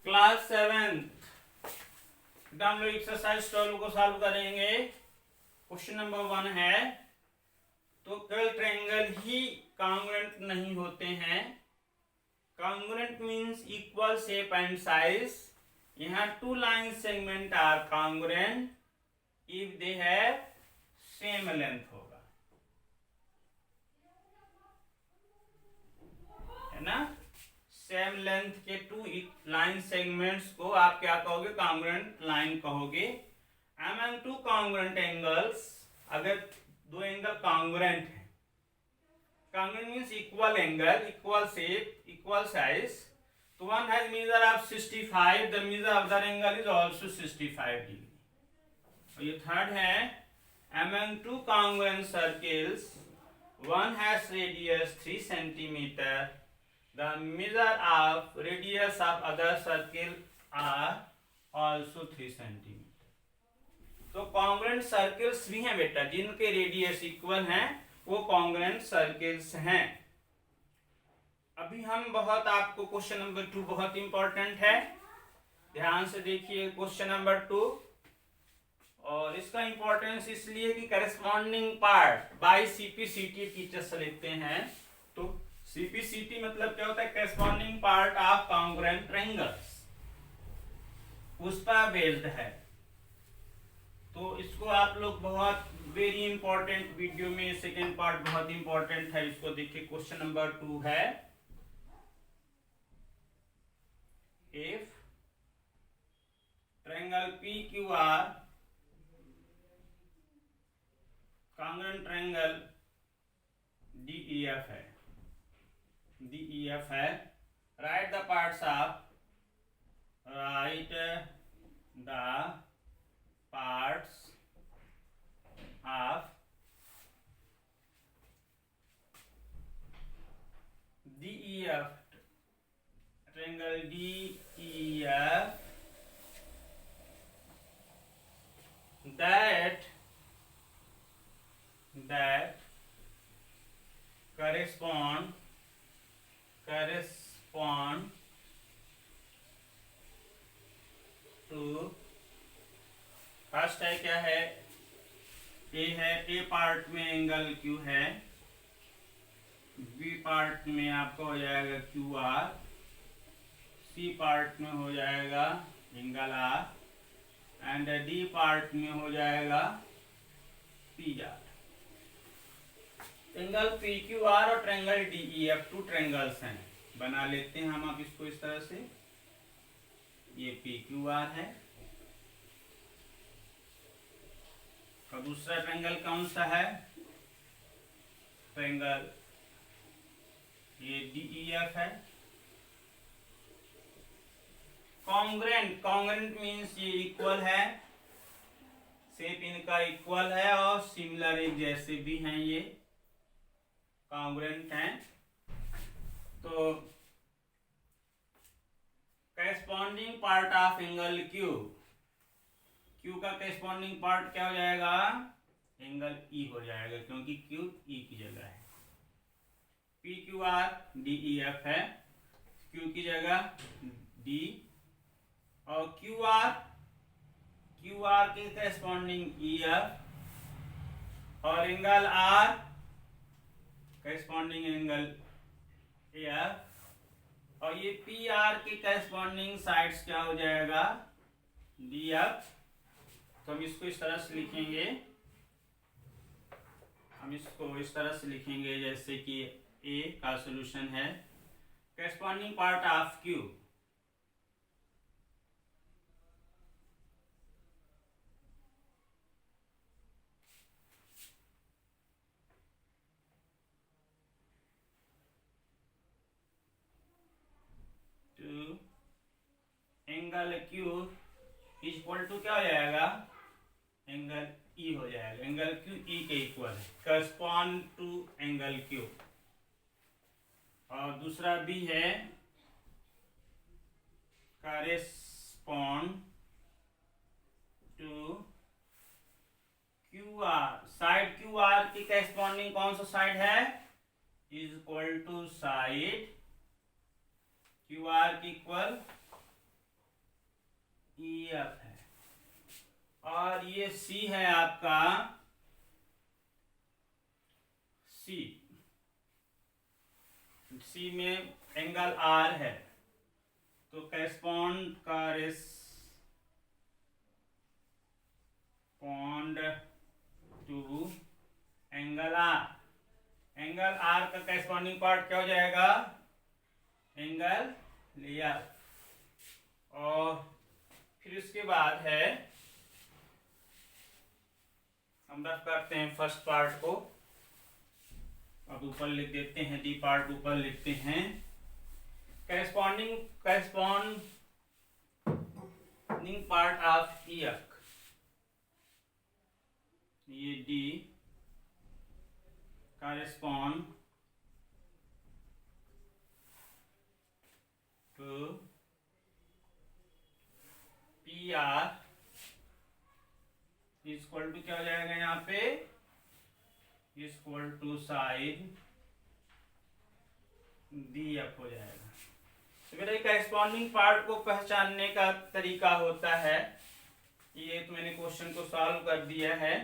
Class 7th हम लोग exercise 12 को सॉल्व करेंगे। क्वेश्चन नंबर 1 है, तो केवल ट्रायंगल ही कॉन्ग्रुएंट नहीं होते हैं। Congruent means equal shape and size. यहाँ two line segment are congruent if they have same length होगा, है ना। सेम लेंथ के टू लाइन सेगमेंट्स को आप क्या कहोगे? कॉन्ग्रुएंट लाइन कहोगे। अमंग टू कॉन्ग्रुएंट एंगल्स, अगर दो एंगल कॉन्ग्रुएंट है, congruent means equal angle, equal shape, equal size, तो one has measure of 65, the measure of the angle is also 65 degree. और ये थर्ड है, among two congruent circles one has radius 3 centimetre, the measure of radius of other circle are also 3 centimetre. तो congruent circles भी हैं बेटा, जिनके radius equal हैं वो कॉन्ग्रुएंट सर्कल्स हैं। अभी हम बहुत आपको क्वेश्चन नंबर 2 बहुत इंपॉर्टेंट है, ध्यान से देखिए क्वेश्चन नंबर 2। और इसका इंपॉर्टेंस इसलिए कि corresponding part by CPCT teachers लेते हैं। तो सीपीसीटी मतलब क्या होता है? Corresponding part of congruent triangles, उस पर बेस्ड है। तो इसको आप लोग बहुत वेरी इंपॉर्टेंट वीडियो में सेकेंड पार्ट बहुत इंपॉर्टेंट है, इसको देखिए। क्वेश्चन नंबर 2 है, if triangle PQR congruent triangle DEF है, DEF है, right the parts of DEF, triangle DEF that correspond to, first है क्या है? ए है, ए पार्ट में एंगल Q है, बी पार्ट में आपका हो जाएगा QR, सी पार्ट में हो जाएगा angle R, and D part में हो जाएगा PR। ट्रायंगल PQR और ट्रायंगल DEF टू ट्रायंगल्स हैं, बना लेते हैं हम। आप इसको इस तरह से, ये PQR है और दूसरा ट्रायंगल कौन सा है? ट्रायंगल ये DEF है। कॉन्ग्रुएंट मींस ये इक्वल है, शेप इनका इक्वल है और सिमिलर एक जैसे भी हैं, ये कॉन्ग्रुएंट हैं। तो corresponding part of angle Q का करस्पॉन्डिंग पार्ट क्या हो जाएगा? एंगल E हो जाएगा, क्योंकि Q E की जगह है। PQR DEF है, Q की जगह D, और QR के करस्पॉन्डिंग EF, और angle R corresponding angle AF, और ये PR के करस्पॉन्डिंग साइड्स क्या हो जाएगा? DF। तो हम इसको इस तरह से लिखेंगे, जैसे कि A का सॉल्यूशन है corresponding part of Q to angle Q equal to क्या हो जाएगा? एंगल E हो जाएगा। एंगल Q E के इक्वल है, करस्पॉन्ड टू एंगल Q। और दूसरा भी है correspond to QR, side QR की करस्पॉन्डिंग कौन सा साइड है? Is equal to side QR की इक्वल ई एफ है, और ये सी है आपका सी में एंगल आर है, तो correspond to angle R. Angle R का करेस्पॉन्डिंग पार्ट क्या हो जाएगा? Angle layer. और फिर उसके बाद है, हम रफ करते हैं फर्स्ट पार्ट को, अब ऊपर लिख देते हैं, डी पार्ट ऊपर लिखते हैं। करेस्पॉन्डिंग पार्ट ऑफ ईयक, ये D correspond to P R equal to क्या हो जाएगा यहाँ पे? Equal to side D F हो जाएगा। तो मेरा करेस्पॉन्डिंग पार्ट को पहचानने का तरीका होता है, ये तो मैंने क्वेश्चन को सॉल्व कर दिया है।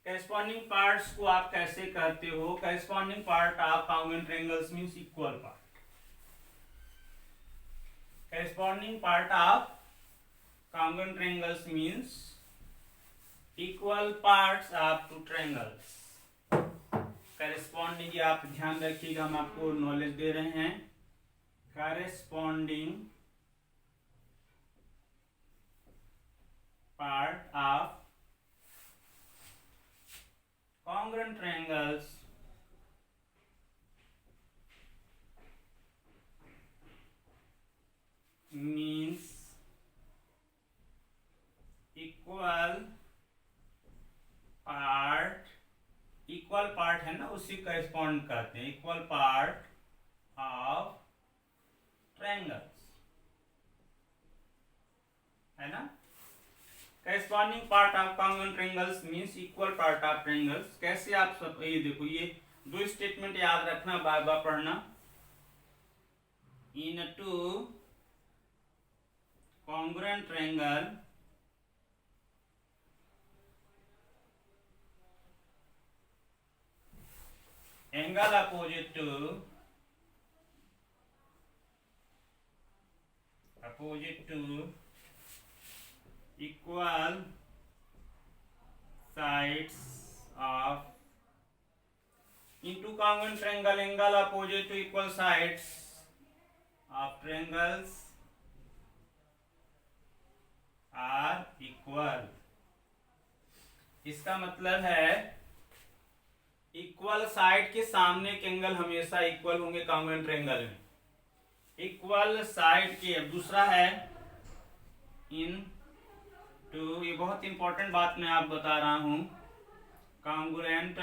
करेस्पॉन्डिंग पार्ट्स को आप कैसे कहते हो? Corresponding part of congruent triangles means equal part. Corresponding part of congruent triangles means equal parts of two triangles. Corresponding, आप ध्यान रखिएगा, हम आपको नॉलेज दे रहे हैं। Corresponding part of congruent triangles means equal part है ना, उसी करेस्पॉन्ड करते हैं, इक्वल पार्ट ऑफ ट्रायंगल्स, है ना। Corresponding part of congruent triangles means equal part of triangles. कैसे? आप सब ये देखो, ये दो स्टेटमेंट याद रखना, बार बार पढ़ना। In two congruent triangle angle opposite to equal sides of into congruent triangle angle opposite to equal sides of triangles are equal। इसका मतलब है इक्वल साइड के सामने के एंगल हमेशा इक्वल होंगे कॉन्ग्रुएंट ट्रायंगल में। इक्वल साइड के, दूसरा है इन टू, ये बहुत इंपॉर्टेंट बात मैं आप बता रहा हूं, congruent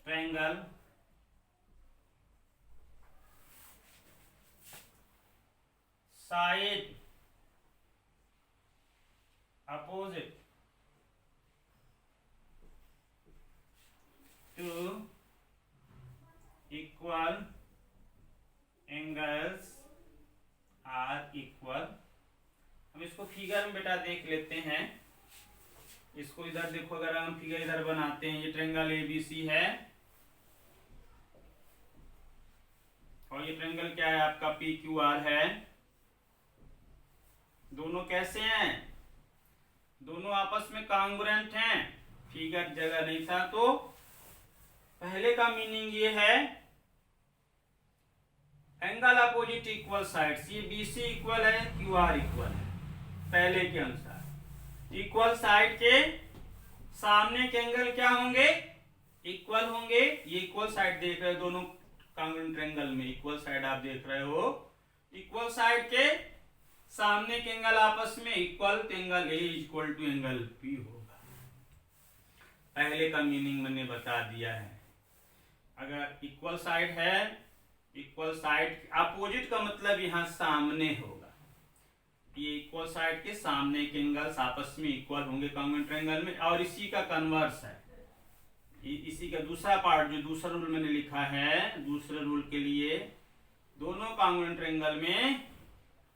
triangle side opposite to equal angles are equal. हम इसको फिगर में बेटा देख लेते हैं, इसको इधर देखो, अगर हम फिगर इधर बनाते हैं, ये ट्रायंगल एबीसी है और ये ट्रायंगल क्या है आपका पीक्यूआर है। दोनों कैसे हैं? दोनों आपस में कॉन्ग्रुएंट हैं। फिगर जगह नहीं था तो पहले का मीनिंग ये है एंगल अपोजिट इक्वल साइड्स, ये बीसी इक्वल है, क्यूआर इक्वल है पहले के अनुसार। इक्वल साइड के सामने के एंगल क्या होंगे? इक्वल होंगे। ये इक्वल साइड देख रहे हो, दोनों कॉन्ग्रुएंट ट्रायंगल में इक्वल साइड आप देख रहे हो। इक्वल साइड के सामने के एंगल आपस में इक्वल, तो angle A equal to angle B होगा। पहले का मीनिंग मैंने बता दिया है। अगर इक्वल साइड है, इक्वल साइड अपोजिट का मतलब यहां सामने होगा। ये इक्वल साइड के सामने के एंगल्स आपस में इक्वल होंगे कॉन्ग्रुएंट ट्रायंगल में। और इसी का कन्वर्स है, इसी का दूसरा पार्ट, जो दूसरा रूल मैंने लिखा है, दूसरे रूल के लिए दोनों कॉन्ग्रुएंट ट्रायंगल में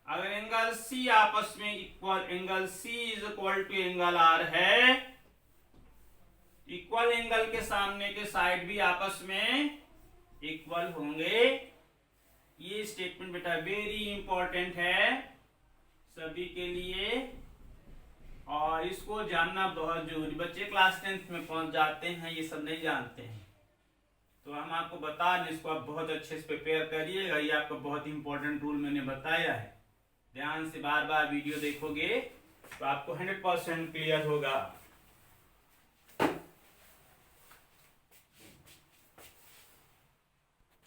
अगर एंगल सी आपस में equal, angle C is equal to angle R है, इक्वल एंगल के सामने के साइड भी आपस में इक्वल होंगे। ये स्टेटमेंट बेटा वेरी इंपॉर्टेंट है सभी के लिए, और इसको जानना बहुत जरूरी। बच्चे क्लास 10th में पहुंच जाते हैं, ये सब नहीं जानते हैं, तो हम आपको बता दें, इसको आप बहुत अच्छे से प्रिपेयर करिएगा। ये आपका बहुत इंपॉर्टेंट रूल मैंने बताया है, ध्यान से बार बार वीडियो देखोगे तो आपको 100% क्लियर होगा।